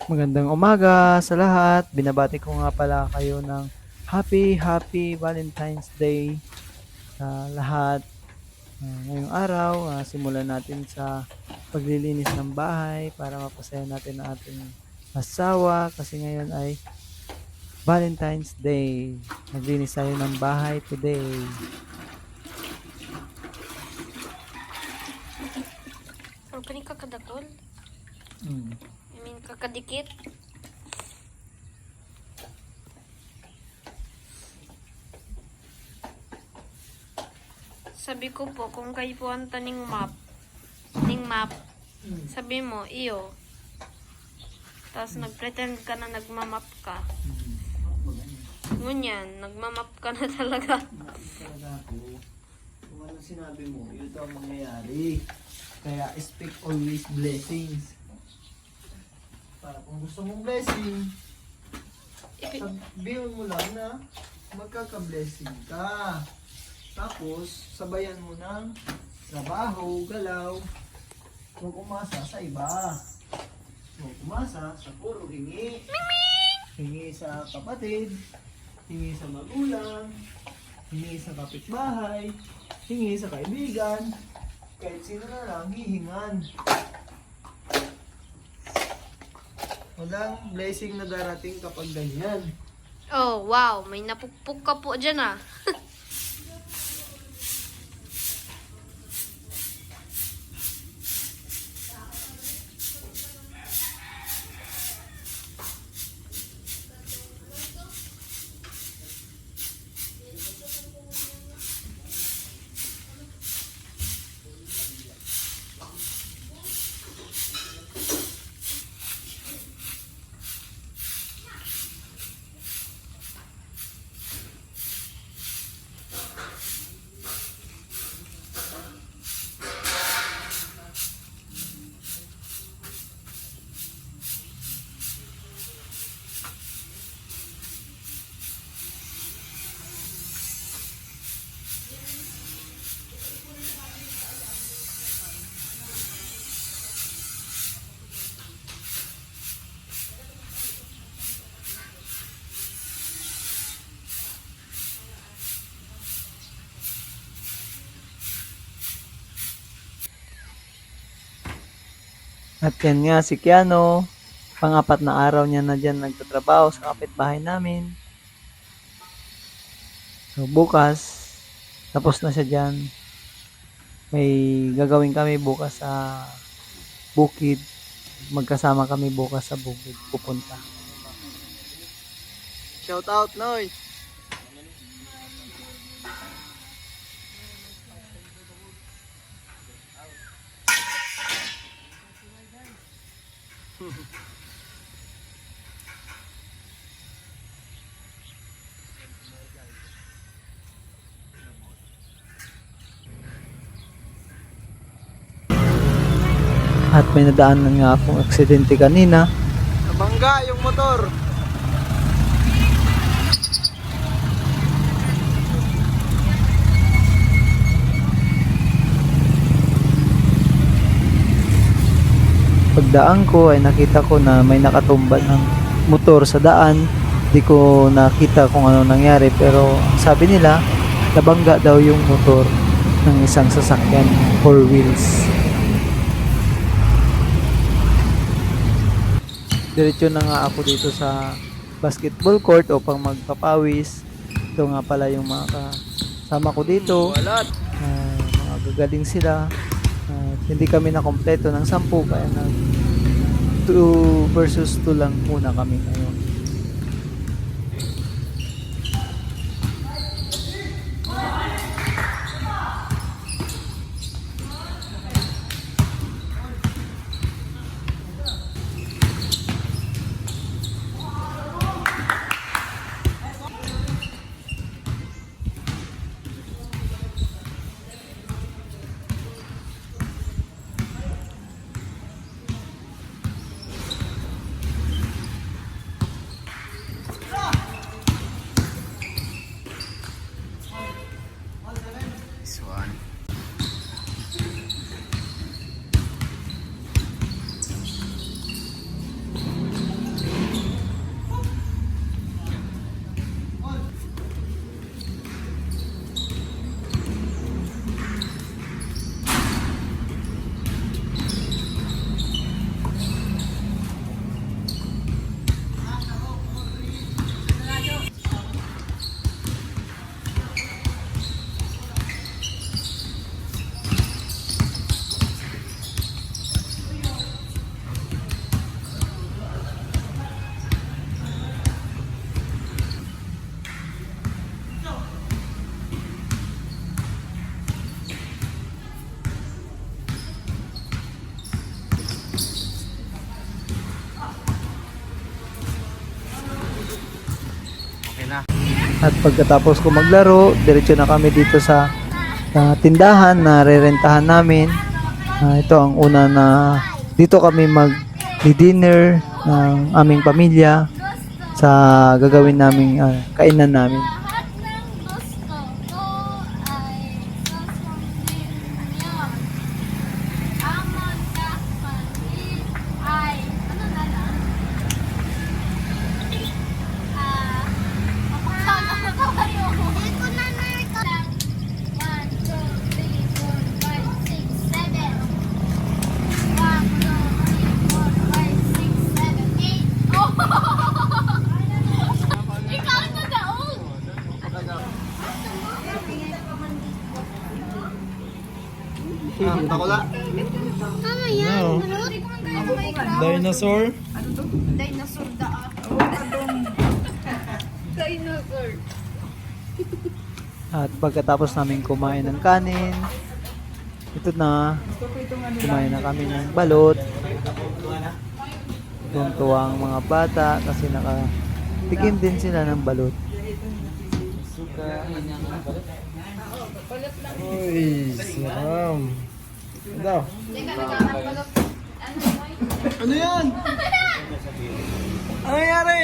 Magandang umaga sa lahat. Binabati ko nga pala kayo ng happy Valentine's Day sa lahat. Ngayong araw, simulan natin sa paglilinis ng bahay para mapasaya natin ang ating asawa kasi ngayon ay Valentine's Day. Naglinis tayo ng bahay today. Ang kani kakadakol? Hmm. I mean, kakadikit? Sabi ko po, kung kayo po ang taning map, sabi mo, iyo. Tapos nag-pretend ka na nagmamap ka. Ngunyan, nagmamap ka na talaga. Talaga ako. Kung ano sinabi mo, yun ito ang mangyayari. Kaya speak always blessings. Para kung gusto mong blessing, sabihin mo lang na magkaka-blessing ka. Tapos, sabayan mo ng trabaho, galaw. Huwag umasa sa iba. Huwag umasa sa puro hingi. Hingi sa kapatid, hingi sa magulang, hingi sa kapitbahay, hingi sa kaibigan. Kahit sino na lang, hihingan. Walang blessing na darating kapag ganyan. Oh, wow. May napukpuk ka po dyan ah. At yan nga si Keanu, pang-apat na araw niya na dyan nagtatrabaho sa kapitbahay namin. So bukas, tapos na siya dyan. May gagawin kami bukas sa bukid. Magkasama kami bukas sa bukid pupunta. Shout out, Noy! At may nadaanan nga akong aksidente kanina. Nabangga yung motor. Pagdaan ko ay nakita ko na may nakatumba ng motor sa daan. Di ko nakita kung ano nangyari pero sabi nila nabangga daw yung motor ng isang sasakyan, 4 wheels. Diretso na nga ako dito sa basketball court upang magpapawis. Ito nga pala yung mga kasama ko dito. Mga gagaling sila. Hindi kami na kompleto ng 10 kaya nag 2 versus 2 lang muna kami ngayon. At pagkatapos ko maglaro, diretso na kami dito sa tindahan na rerentahan namin. Ito ang una na dito kami mag-dinner ng aming pamilya sa gagawin naming kainan namin. Takula. Ano yan? Dinosaur? Dinosaur da. Dinosaur. At pagkatapos namin kumain ng kanin, ito na, kumain na kami ng balot. Tuwang-tuwa ang mga bata kasi nakatikim din sila ng balot. Uy, saram. Daw. Ano yan? Ano nangyari?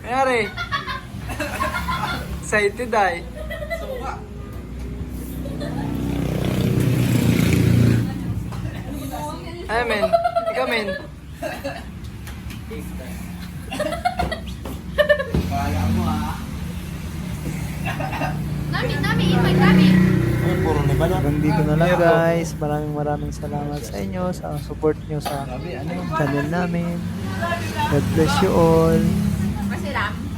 Nangyari? Excited ay. Ay, men. Ikaw, men. Nami, invite nami. Hanggang dito na lang guys. Maraming salamat sa inyo sa support nyo sa channel namin. God bless you all. Masiram.